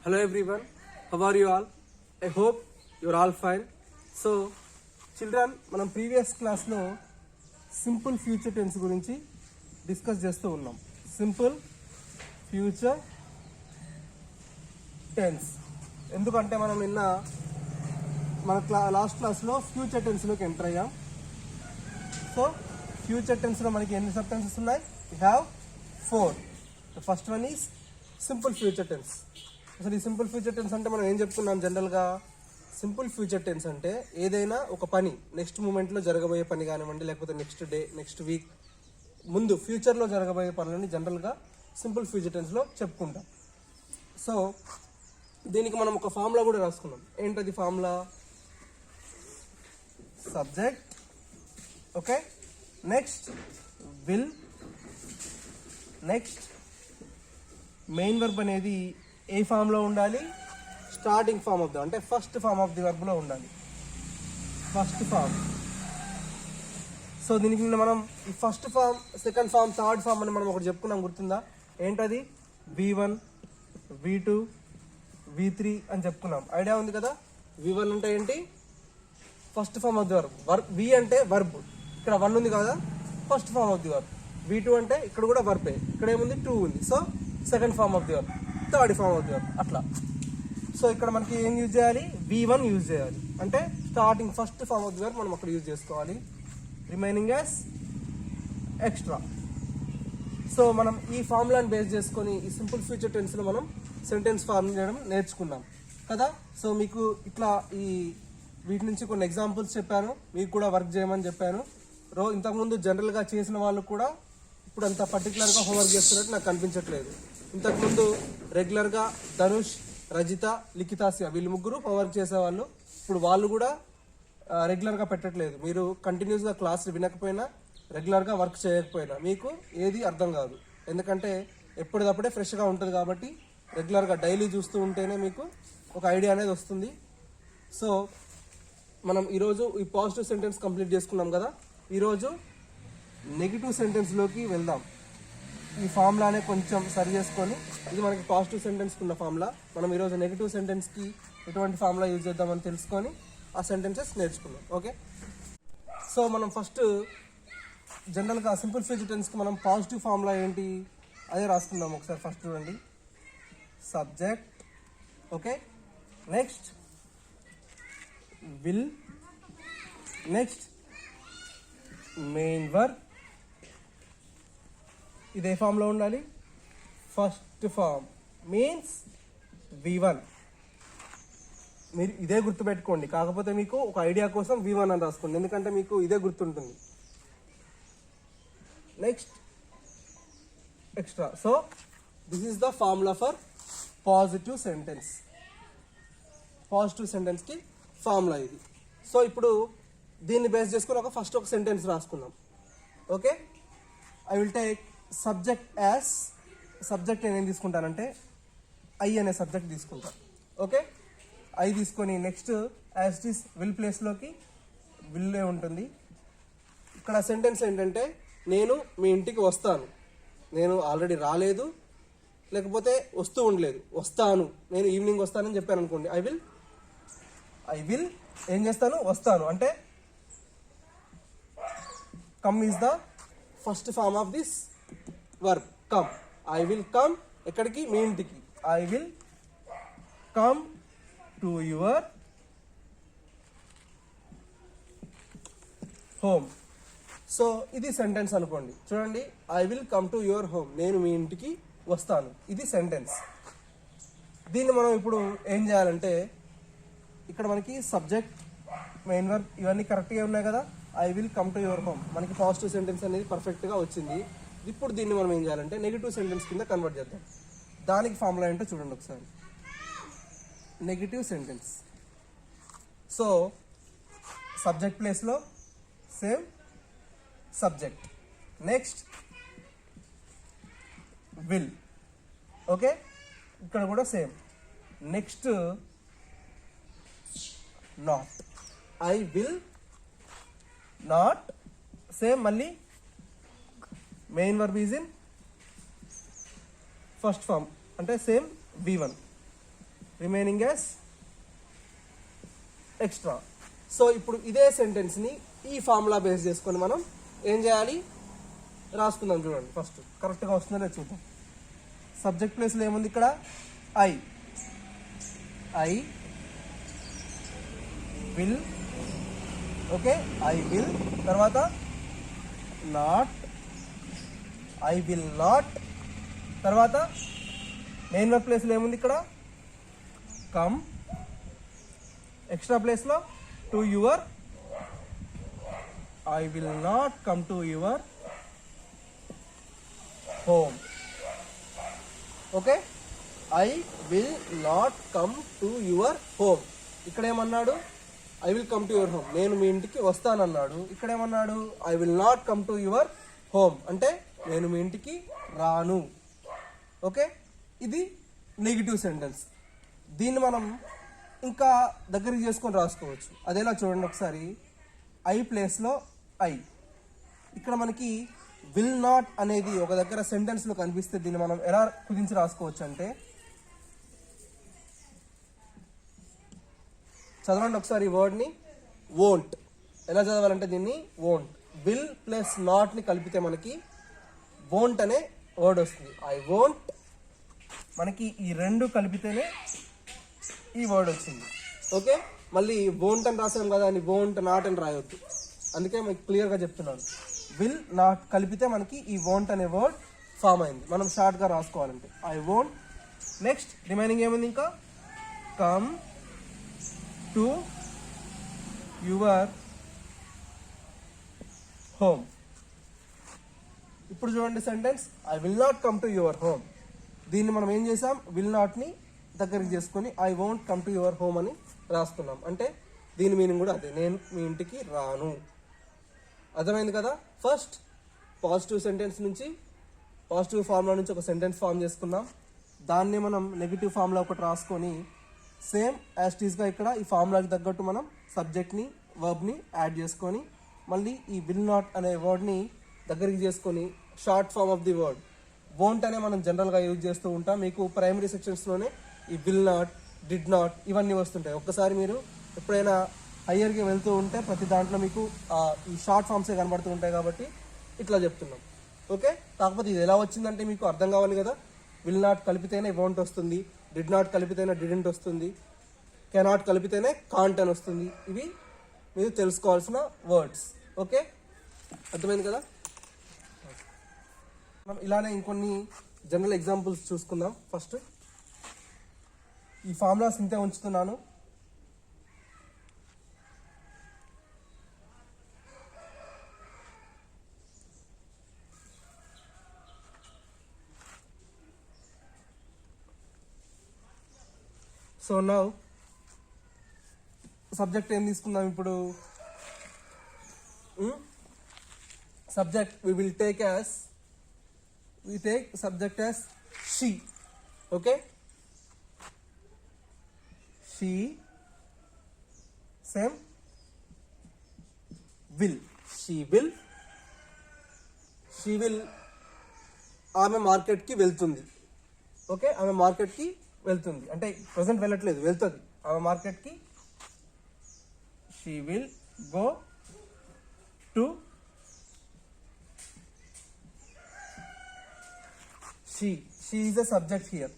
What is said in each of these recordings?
Hello everyone, how are you all? I hope you're all fine. So, children, మనం previous క్లాస్లో simple future tense గురించి discuss చేస్తూ ఉన్నాం. Simple future tense ఎందుకంటే మనం నిన్న మన లాస్ట్ క్లాస్లో ఫ్యూచర్ టెన్స్లోకి ఎంటర్ అయ్యాం. సో ఫ్యూచర్ టెన్స్లో మనకి ఎన్ని సబ్ టెన్సెస్ ఉన్నాయి? We have 4. The first one is simple future tense. అసలు ఈ సింపుల్ ఫ్యూచర్ టెన్స్ అంటే మనం ఏం చెప్పుకున్నాం? జనరల్గా సింపుల్ ఫ్యూచర్ టెన్స్ అంటే ఏదైనా ఒక పని నెక్స్ట్ మూమెంట్లో జరగబోయే పని కానివ్వండి, లేకపోతే నెక్స్ట్ డే, నెక్స్ట్ వీక్, ముందు ఫ్యూచర్లో జరగబోయే పనులని జనరల్గా సింపుల్ ఫ్యూచర్ టెన్స్లో చెప్పుకుంటాం. సో దీనికి మనం ఒక ఫార్ములా కూడా రాసుకున్నాం. ఏంటది formula? Subject, okay, next will, next main verb అనేది ఏ ఫామ్లో ఉండాలి? స్టార్టింగ్ ఫామ్ ఆఫ్ ద, అంటే ఫస్ట్ ఫామ్ ఆఫ్ ది వర్బ్లో ఉండాలి. First form. సో దీనికి మనం ఈ first form, second form, third form అని మనం ఒకటి చెప్పుకున్నాం, గుర్తుందా? ఏంటది? V1, V2, V3 అని చెప్పుకున్నాం. ఐడియా ఉంది కదా? V1 అంటే ఏంటి? First form of the verb. V అంటే వర్బ్, ఇక్కడ 1 ఉంది కదా, first form of the verb. V2 అంటే ఇక్కడ కూడా వర్బే, ఇక్కడ ఏముంది? 2 ఉంది. So second form of the verb, third form of the verb, అట్లా. సో ఇక్కడ మనకి ఏం యూజ్ చేయాలి? V1 యూజ్ చేయాలి. అంటే starting first form of the verb మనం అక్కడ యూజ్ చేసుకోవాలి, రిమైనింగ్ యాజ్ ఎక్స్ట్రా. సో మనం ఈ ఫార్ములాని బేస్ చేసుకొని ఈ సింపుల్ ఫ్యూచర్ టెన్స్లో మనం సెంటెన్స్ ఫార్మ్ చేయడం నేర్చుకున్నాం కదా. సో మీకు ఇట్లా వీటి నుంచి కొన్ని ఎగ్జాంపుల్స్ చెప్పాను, మీకు కూడా వర్క్ చేయమని చెప్పాను. ఇంతకుముందు జనరల్గా చేసిన వాళ్ళు కూడా ఇప్పుడు అంత పర్టికులర్గా హోంవర్క్ చేస్తున్నట్టు నాకు కనిపించట్లేదు. ఇంతకుముందు రెగ్యులర్గా ధనుష్, రజిత, లిఖితాసియా వీళ్ళు ముగ్గురు హోంవర్క్ చేసేవాళ్ళు. ఇప్పుడు వాళ్ళు కూడా రెగ్యులర్గా పెట్టట్లేదు. మీరు కంటిన్యూస్గా క్లాసులు వినకపోయినా, రెగ్యులర్గా వర్క్ చేయకపోయినా మీకు ఏది అర్థం కాదు. ఎందుకంటే ఎప్పటికప్పుడే ఫ్రెష్గా ఉంటుంది కాబట్టి రెగ్యులర్గా డైలీ చూస్తూ ఉంటేనే మీకు ఒక ఐడియా అనేది వస్తుంది. సో మనం ఈరోజు ఈ పాజిటివ్ సెంటెన్స్ కంప్లీట్ చేసుకున్నాం కదా. ఈరోజు నెగిటివ్ సెంటెన్స్లోకి వెళ్దాం. ఈ ఫార్ములానే కొంచెం సరి చేసుకొని, ఇది మనకి పాజిటివ్ సెంటెన్స్కి ఉన్న ఫార్ములా, మనం ఈరోజు నెగిటివ్ సెంటెన్స్కి ఎటువంటి ఫార్ములా యూజ్ చేద్దామని తెలుసుకొని ఆ సెంటెన్సెస్ నేర్చుకుందాం. ఓకే. సో మనం ఫస్ట్ జనరల్గా సింపుల్ ఫ్యూచర్ టెన్స్కి మనం పాజిటివ్ ఫార్ములా ఏంటి అదే రాసుకుందాం. ఒకసారి ఫస్ట్ చూడండి. Subject, okay, next will, next main verb. ఇదే ఫామ్లో ఉండాలి. First form means V1. మీరు ఇదే గుర్తుపెట్టుకోండి, కాకపోతే మీకు ఒక ఐడియా కోసం V1 అని రాసుకోండి, ఎందుకంటే మీకు ఇదే గుర్తుంటుంది. Next extra. So this is the formula for positive sentence. Positive సెంటెన్స్కి ఫార్ములా ఇది. సో ఇప్పుడు దీన్ని బేస్ చేసుకుని ఒక సెంటెన్స్ రాసుకుందాం. Okay. I will take subject as, subject నేను ఏం తీసుకుంటానంటే ఐ అనే సబ్జెక్ట్ తీసుకుంటాను. ఓకే. ఐ తీసుకొని next as it is will ప్లేస్లోకి విల్లే ఉంటుంది. ఇక్కడ సెంటెన్స్ ఏంటంటే నేను మీ ఇంటికి వస్తాను. నేను ఆల్రెడీ రాలేదు, లేకపోతే వస్తూ ఉండలేదు, వస్తాను. నేను ఈవినింగ్ వస్తానని చెప్పాను అనుకోండి. ఐ విల్ ఏం చేస్తాను? వస్తాను. అంటే come is the first form of this verb. Come. I will come. ఎక్కడికి? మీ ఇంటికి. I will come to your home. So ఇది సెంటెన్స్ అనుకోండి. చూడండి, I will come to your home, నేను మీ ఇంటికి వస్తాను. ఇది సెంటెన్స్. దీన్ని మనం ఇప్పుడు ఏం చేయాలంటే, ఇక్కడ మనకి సబ్జెక్ట్, మెయిన్ వర్బ్ ఇవన్నీ కరెక్ట్గా ఉన్నాయి కదా. I will come to your home, మనకి పాజిటివ్ సెంటెన్స్ అనేది పర్ఫెక్ట్గా వచ్చింది. ఇప్పుడు దీన్ని మనం ఏం చేయాలంటే నెగిటివ్ సెంటెన్స్ కింద కన్వర్ట్ చేద్దాం. దానికి ఫార్ములా ఏంటో చూడండి ఒకసారి. Negative sentence. సో సబ్జెక్ట్ ప్లేస్లో same subject, next will, okay, ఇక్కడ కూడా same. Next not. I will not, same. మళ్ళీ main verb is in first form, అంటే same V1. Remaining as extra. So ఇప్పుడు ఇదే సెంటెన్స్ని ఈ ఫార్ములా బేస్ చేసుకొని మనం ఏం చేయాలి, రాసుకుందాం. చూడండి ఫస్ట్ కరెక్ట్గా వస్తుందో చూద్దాం. సబ్జెక్ట్ ప్లేస్లో ఏముంది ఇక్కడ, I will, okay, I will, తర్వాత నాట్, ఐ విల్ నాట్, తర్వాత మెయిన్ వర్క్ ప్లేస్లో ఏముంది ఇక్కడ, కమ్, ఎక్స్ట్రా ప్లేస్లో to your, I will not come to your home. Okay, I will not come to your home. ఇక్కడ ఏమన్నాడు, I will come to your home, నేను మీ ఇంటికి వస్తానన్నాడు. ఇక్కడ ఏమన్నాడు, I will not come to your home, అంటే నేను మీ ఇంటికి రాను. ఓకే, ఇది నెగిటివ్ సెంటెన్స్. దీన్ని మనం ఇంకా దగ్గరికి చేసుకొని రాసుకోవచ్చు. అదేలా చూడండి ఒకసారి. ఐ ప్లేస్లో ఐ, ఇక్కడ మనకి విల్ నాట్ అనేది ఒక దగ్గర సెంటెన్స్లో కనిపిస్తే దీన్ని మనం ఎలా కుదించి రాసుకోవచ్చు అంటే, చదవండి ఒకసారి ఈ వర్డ్ని. వోంట్ ఎలా చదవాలంటే దీన్ని వోంట్, విల్ ప్లస్ నాట్ని కలిపితే మనకి వోంట్ అనే వర్డ్ వస్తుంది. ఐ వోంట్, మనకి ఈ రెండు కలిపితేనే ఈ వర్డ్ వచ్చింది. ఓకే, మళ్ళీ వోంట్ అని రాసాం కదా అని వోంట్ నాట్ అని రాయొద్దు. అందుకే మీకు క్లియర్గా చెప్తున్నాను. విల్ నాట్ కలిపితే మనకి ఈ వోంట్ అనే వర్డ్ ఫామ్ అయింది. మనం షార్ట్గా రాసుకోవాలంటే ఐ వోంట్. నెక్స్ట్ రిమైనింగ్ ఏముంది ఇంకా, కమ్ టు యువర్ హోమ్. ఇప్పుడు చూడండి sentence, I will not come to your home. దీన్ని మనం ఏం చేసాం, విల్ నాట్ని దగ్గరికి చేసుకొని I won't come to your home అని రాసుకున్నాం. అంటే దీని మీనింగ్ కూడా అదే, నేను మీ ఇంటికి రాను. అర్థమైంది కదా. ఫస్ట్ పాజిటివ్ సెంటెన్స్ నుంచి, పాజిటివ్ ఫార్ములా నుంచి ఒక సెంటెన్స్ ఫామ్ చేసుకున్నాం. దాన్ని మనం నెగిటివ్ ఫార్ములా ఒకటి రాసుకొని సేమ్ యాజ్ టీజ్గా ఇక్కడ ఈ ఫార్ములాకి తగ్గట్టు మనం సబ్జెక్ట్ని వర్బ్ని యాడ్ చేసుకొని మళ్ళీ ఈ విల్ నాట్ అనే వర్డ్ని దగ్గరికి చేసుకొని short form of the word won't అనే మనం జనరల్గా యూజ్ చేస్తూ ఉంటాం. మీకు ప్రైమరీ సెక్షన్స్లోనే ఈ విల్ నాట్, డిడ్ నాట్ ఇవన్నీ వస్తుంటాయి. ఒక్కసారి మీరు ఎప్పుడైనా హయ్యర్కి వెళ్తూ ఉంటే ప్రతి దాంట్లో మీకు ఈ షార్ట్ ఫామ్సే కనబడుతూ ఉంటాయి. కాబట్టి ఇట్లా చెప్తున్నాం. ఓకే, కాకపోతే ఇది ఎలా వచ్చిందంటే మీకు అర్థం కావాలి కదా. విల్ నాట్ కలిపితేనే వోంట్ వస్తుంది, డిడ్ నాట్ కలిపితేనే డిడెంట్ వస్తుంది, కెనాట్ కలిపితేనే కాంట్ అని వస్తుంది. ఇవి మీరు తెలుసుకోవాల్సిన వర్డ్స్. ఓకే, అర్థమైంది కదా. మనం ఇలానే ఇంకొన్ని జనరల్ ఎగ్జాంపుల్స్ చూసుకుందాం. ఫస్ట్ ఈ ఫార్ములాస్ ఇంతే ఉంచుతున్నాను. సో నౌ సబ్జెక్ట్ ఏం తీసుకుందాం ఇప్పుడు. Subject we will take as, we take subject as she. Okay, she, same, will, she will ఆమె మార్కెట్కి వెళ్తుంది. ఓకే, ఆమె మార్కెట్కి వెళ్తుంది అంటే ప్రజెంట్ వెళ్ళట్లేదు, వెళ్తుంది ఆమె మార్కెట్కి. She will go to, she is a subject here.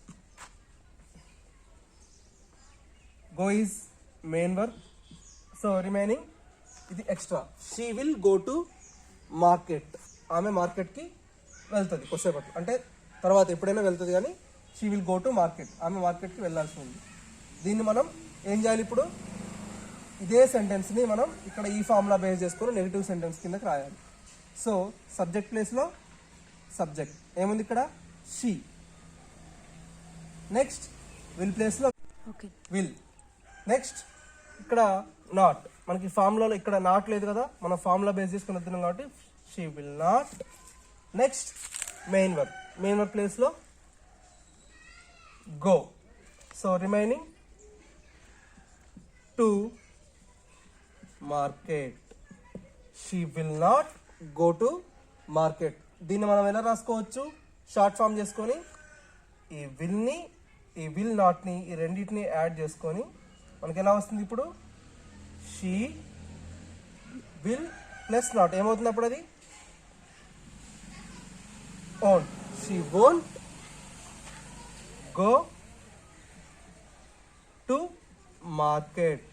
Go is main verb, so remaining ఇది extra. she will go to market, ఆమె మార్కెట్కి వెళ్తుంది కొద్దిసేపట్లో, అంటే తర్వాత ఎప్పుడైనా వెళ్తుంది కానీ she will go to market, ఆమె మార్కెట్కి వెళ్ళాల్సి ఉంది. దీన్ని మనం ఏం చేయాలి ఇప్పుడు, ఇదే సెంటెన్స్ని మనం ఇక్కడ ఈ ఫార్ములా బేస్ చేసుకొని నెగిటివ్ సెంటెన్స్ కిందకి రాయాలి. సో సబ్జెక్ట్ ప్లేస్లో సబ్జెక్ట్ ఏముంది ఇక్కడ, షీ. నెక్స్ట్ విల్ ప్లేస్లో విల్. నెక్స్ట్ ఇక్కడ నాట్, మనకి ఫార్ములాలో ఇక్కడ నాట్ లేదు కదా, మనం ఫార్ములా బేస్ చేసుకుని వస్తున్నాం కాబట్టి she will not. Next main verb ప్లేస్లో go. So remaining to market, she will not go to market. దీన్ని మనం ఎలా రాసుకోవచ్చు, షార్ట్ ఫామ్ చేసుకొని ఈ విల్ని ఈ విల్ నాట్ని ఈ రెండింటిని యాడ్ చేసుకొని మనకి ఎలా వస్తుంది ఇప్పుడు షీ విల్ ప్లస్ నాట్ ఏమవుతుంది అప్పుడు అది own she won't go to market.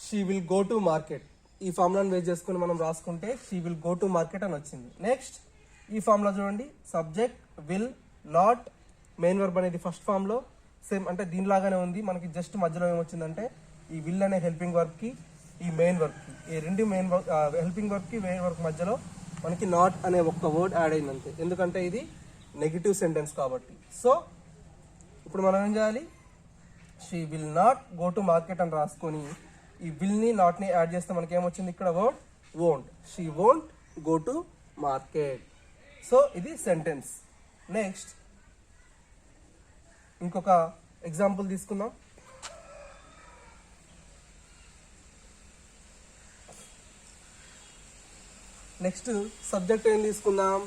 She will go to market ఈ ఫార్ములాని బేస్ చేసుకుని మనం రాసుకుంటే she will go to market అని వచ్చింది. నెక్స్ట్ ఈ ఫార్ములా చూడండి, subject will not main verb అనేది ఫస్ట్ ఫామ్లో సేమ్ అంటే దీనిలాగానే ఉంది. మనకి జస్ట్ మధ్యలో ఏమొచ్చిందంటే ఈ విల్ అనే హెల్పింగ్ వర్బ్కి ఈ మెయిన్ వర్బ్కి ఈ రెండు మెయిన్ వర్క్ హెల్పింగ్ వర్బ్కి మెయిన్ వర్క్ మధ్యలో మనకి నాట్ అనే ఒక్క వర్డ్ యాడ్ అయింది అంతే, ఎందుకంటే ఇది నెగిటివ్ సెంటెన్స్ కాబట్టి. సో ఇప్పుడు మనం ఏం చేయాలి, she will not go to market అని రాసుకొని ఈ విల్ని నాట్ని యాడ్ చేస్తే మనకి ఏమొచ్చింది ఇక్కడ word won't. She won't go to market. So ఇది సెంటెన్స్. నెక్స్ట్ ఇంకొక ఎగ్జాంపుల్ తీసుకుందాం. నెక్స్ట్ సబ్జెక్ట్ ఏం తీసుకుందాం,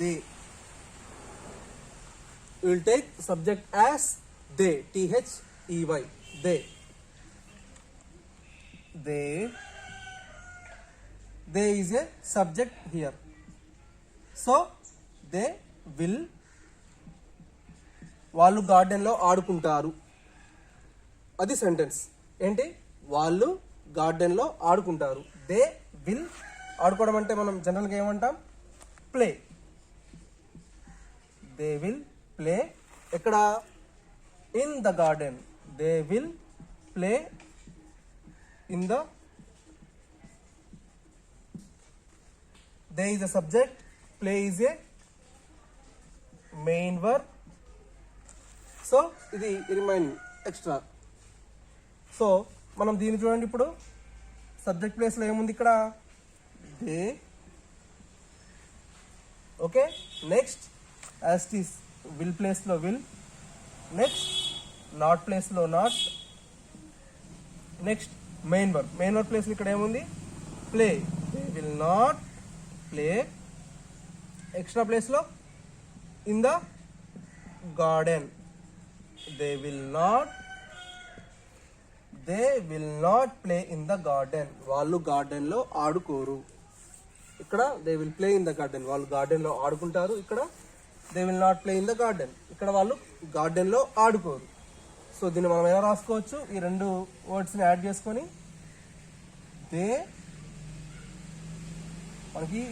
they. We will take subject as they, T-H-E-Y, they. They is a subject here. So they will వాళ్ళు గార్డెన్లో ఆడుకుంటారు, అది సెంటెన్స్. ఏంటి, వాళ్ళు గార్డెన్లో ఆడుకుంటారు. దే విల్ ఆడుకోవడం అంటే మనం జనరల్గా ఏమంటాం, ప్లే. దే విల్ ప్లే ఎక్కడ, in the garden. They will play in the, they is a subject, play is a main verb. So ఇది రిమైన్ ఎక్స్ట్రా. సో మనం దీన్ని చూడండి, ఇప్పుడు సబ్జెక్ట్ ప్లేస్లో ఏముంది ఇక్కడ, they. Okay, next as it is will ప్లేస్లో విల్, నెక్స్ట్ నాట్ ప్లేస్లో not, next main verb. Main verb ప్లేస్లో ఇక్కడ ఏముంది, play. They will not play. Extra ప్లేస్లో in the garden. They will not play in the garden. వాళ్ళు గార్డెన్లో ఆడుకోరు. ఇక్కడ they will play in the garden, వాళ్ళు గార్డెన్లో ఆడుకుంటారు. ఇక్కడ they will not play in the garden, ఇక్కడ వాళ్ళు గార్డెన్లో ఆడుకోరు. సో దీన్ని మనం ఎలా రాసుకోవచ్చు, ఈ రెండు వర్డ్స్ని యాడ్ చేసుకొని దే, మనకి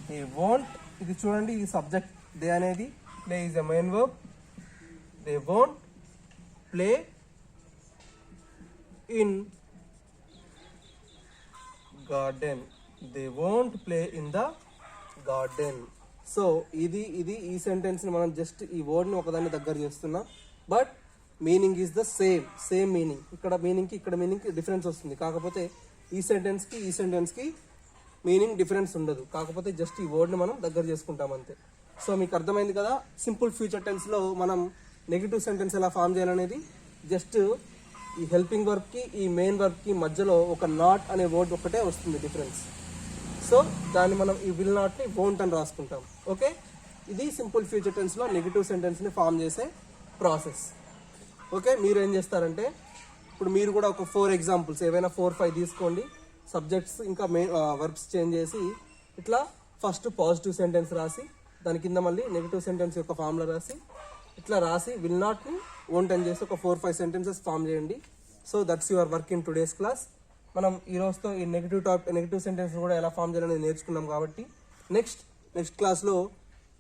దే వోంట్, ఇది చూడండి ఇది సబ్జెక్ట్ దే అనేది, play is a main verb. They won't play in garden. They won't play in the garden. So ఇది ఈ సెంటెన్స్ని మనం జస్ట్ ఈ వర్డ్ని ఒకదాన్ని దగ్గర చేస్తున్నాం, but meaning is the same meaning. ఇక్కడ మీనింగ్కి ఇక్కడ మీనింగ్కి డిఫరెన్స్ వస్తుంది, కాకపోతే ఈ సెంటెన్స్కి మీనింగ్ డిఫరెన్స్ ఉండదు, కాకపోతే జస్ట్ ఈ వర్డ్ని మనం దగ్గర చేసుకుంటాం అంతే. సో మీకు అర్థమైంది కదా, సింపుల్ ఫ్యూచర్ టెన్స్లో మనం నెగిటివ్ సెంటెన్స్ ఎలా ఫామ్ చేయాలనేది. జస్ట్ ఈ హెల్పింగ్ వర్బ్కి ఈ మెయిన్ వర్బ్కి మధ్యలో ఒక నాట్ అనే వర్డ్ ఒకటే వస్తుంది డిఫరెన్స్. సో దాన్ని మనం ఈ విల్ నాట్ని వోంట్ అని రాసుకుంటాం. ఓకే, ఇది సింపుల్ ఫ్యూచర్ టెన్స్లో నెగిటివ్ సెంటెన్స్ని ఫామ్ చేసే ప్రాసెస్. ఓకే, మీరు ఏం చేస్తారంటే ఇప్పుడు మీరు కూడా ఒక 4 ఎగ్జాంపుల్స్ ఏవైనా 4-5 తీసుకోండి, సబ్జెక్ట్స్ ఇంకా మెయిన్ వర్బ్స్ చేంజ్ చేసి ఇట్లా ఫస్ట్ పాజిటివ్ సెంటెన్స్ రాసి దాని కింద మళ్ళీ నెగిటివ్ సెంటెన్స్ యొక్క ఫార్ములా రాసి ఇట్లా రాసి విల్ నాట్ని వోంట్ అని చేసి ఒక 4-5 సెంటెన్సెస్ ఫామ్ చేయండి. So that's your work in today's class. మనం ఈ రోజుతో ఈ నెగిటివ్ సెంటెన్స్ కూడా ఎలా ఫామ్ చేయాలని నేర్చుకున్నాం కాబట్టి నెక్స్ట్ క్లాస్లో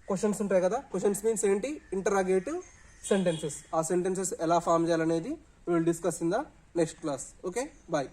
క్వశ్చన్స్ ఉంటాయి కదా, క్వశ్చన్స్ మీన్స్ ఏంటి, ఇంటరాగేటివ్ సెంటెన్సెస్. ఆ సెంటెన్సెస్ ఎలా ఫామ్ చేయాలనేది we will discuss in the next class. Okay, bye.